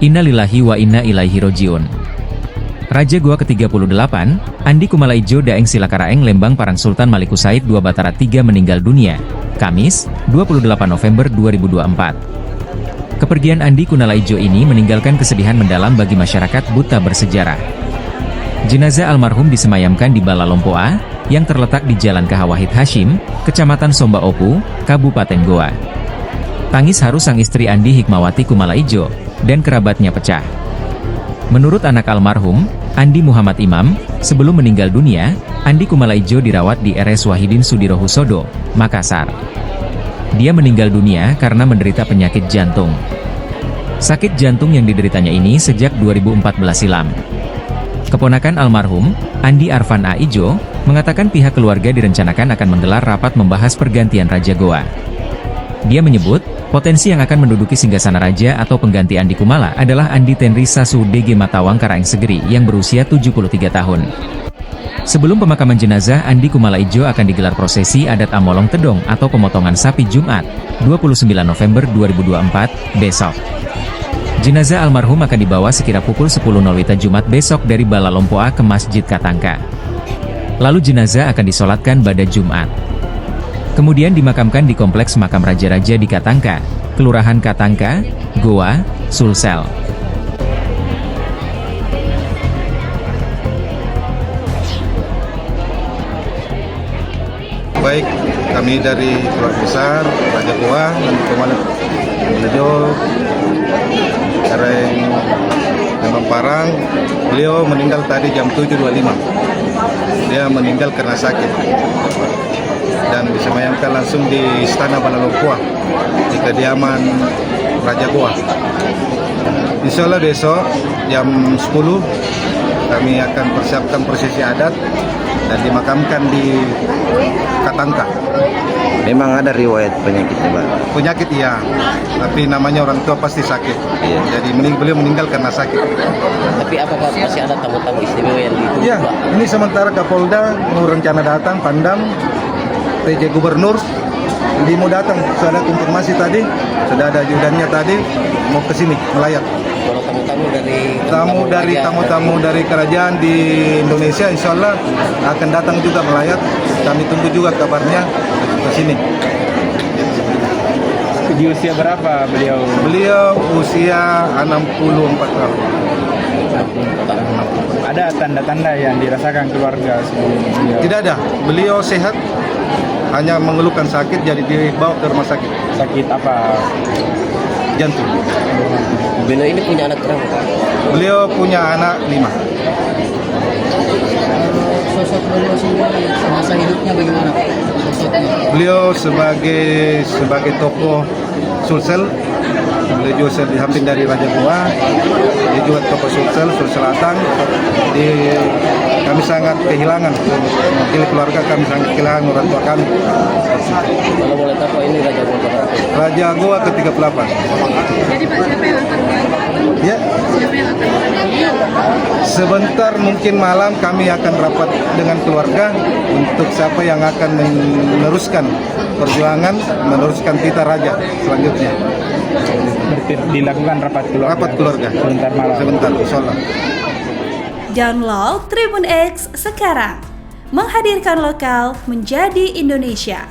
Innalillahi wa inna ilaihi rojiun. Raja Goa ke-38, Andi Kumalaijo Daeng Silakaraeng Lembang Parang Sultan Maliku Said II Batara III meninggal dunia, Kamis, 28 November 2024. Kepergian Andi Kumalaijo ini meninggalkan kesedihan mendalam bagi masyarakat Buta bersejarah. Jenazah almarhum disemayamkan di Balalompoa, yang terletak di Jalan Kahawahid Hashim, Kecamatan Somba Opu, Kabupaten Goa. Tangis haru sang istri Andi Hikmawati Kumalaijo dan kerabatnya pecah. Menurut anak almarhum, Andi Muhammad Imam, sebelum meninggal dunia, Andi Kumalaijo dirawat di RS Wahidin Sudirohusodo, Makassar. Dia meninggal dunia karena menderita penyakit jantung. Sakit jantung yang dideritanya ini sejak 2014 silam. Keponakan almarhum, Andi Arfan Aijo, mengatakan pihak keluarga direncanakan akan menggelar rapat membahas pergantian Raja Goa. Dia menyebut, potensi yang akan menduduki singgasana raja atau pengganti Andi Kumala adalah Andi Tenri Sasu DG Matawang Karaeng Segeri yang berusia 73 tahun. Sebelum pemakaman jenazah Andi Kumalaijo akan digelar prosesi adat Amolong Tedong atau pemotongan sapi Jumat, 29 November 2024, besok. Jenazah almarhum akan dibawa sekira pukul 10.00 Jumat besok dari Balalompoa ke Masjid Katangka. Lalu jenazah akan disolatkan pada Jumat. Kemudian dimakamkan di Kompleks Makam Raja-Raja di Katangka, Kelurahan Katangka, Goa, Sulsel. Baik, kami dari keluarga besar Raja Goa dan Kumalaijo Karaeng Lembang Parang. Beliau meninggal tadi jam 7.25. Dia meninggal karena sakit dan disemayamkan langsung di Istana Balalompoa di kediaman Raja Goa. Insya Allah besok jam 10 kami akan persiapkan prosesi adat dan dimakamkan di Katangka. Memang ada riwayat penyakitnya, Pak? Penyakit iya, tapi namanya orang tua pasti sakit. Iya. Jadi beliau meninggal karena sakit. Tapi apakah masih ada tamu-tamu istimewa yang ditunggu, Iya, Pak? ini sementara Kapolda mau rencana datang, Pandam, PJ Gubernur, dia mau datang. Sudah ada konfirmasi tadi, sudah ada ajudannya tadi mau ke sini melayat. Kalau Tamu dari kerajaan di Indonesia, insya Allah akan datang juga melayat. Kami tunggu juga kabarnya ke sini. Di usia berapa beliau? Beliau usia 64 tahun. Ada tanda-tanda yang dirasakan keluarga sebelumnya? Tidak ada, beliau sehat, hanya mengeluhkan sakit jadi dibawa ke rumah sakit. Sakit apa? Jantung. Beliau ini punya anak berapa, Pak? Beliau punya anak 5. Sosok beliau sendiri masa hidupnya bagaimana, Pak? Sosoknya. Beliau sebagai tokoh Sulsel. Beliau juga dihampir dari Raja Goa. Dia juga tokoh Sulsel Selatan. Kami sangat kehilangan, mewakili keluarga kami sangat kehilangan orang tua kami. Kalau boleh tahu ini Raja Goa berapa? Raja Goa ke-38. Jadi Pak, siapa yang akan Ya, siapa yang akan sebentar mungkin malam kami akan rapat dengan keluarga untuk siapa yang akan meneruskan perjuangan, meneruskan titah raja selanjutnya. Dilakukan rapat keluarga? Rapat keluarga. Sebentar malam? Sebentar, insyaallah. Download Tribun X sekarang, menghadirkan lokal menjadi Indonesia.